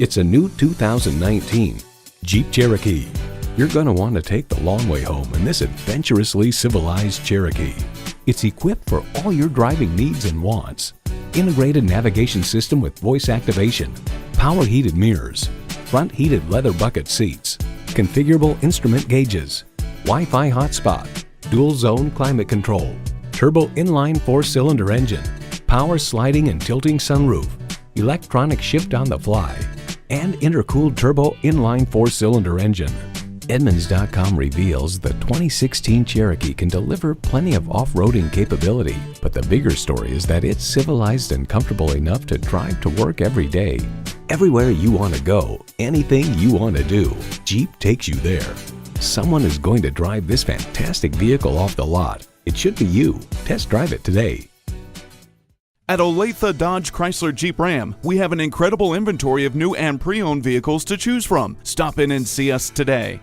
It's a new 2019 Jeep Cherokee. You're going to want to take the long way home in this adventurously civilized Cherokee. It's equipped for all your driving needs and wants. Integrated navigation system with voice activation, power heated mirrors, front heated leather bucket seats, configurable instrument gauges, Wi-Fi hotspot, dual zone climate control, turbo inline 4-cylinder engine, power sliding and tilting sunroof, electronic shift on the fly, and intercooled turbo inline 4-cylinder engine. Edmunds.com reveals the 2016 Cherokee can deliver plenty of off-roading capability, but the bigger story is that it's civilized and comfortable enough to drive to work every day. Everywhere you want to go, anything you want to do, Jeep takes you there. Someone is going to drive this fantastic vehicle off the lot. It should be you. Test drive it today. At Olathe Dodge Chrysler Jeep Ram, we have an incredible inventory of new and pre-owned vehicles to choose from. Stop in and see us today.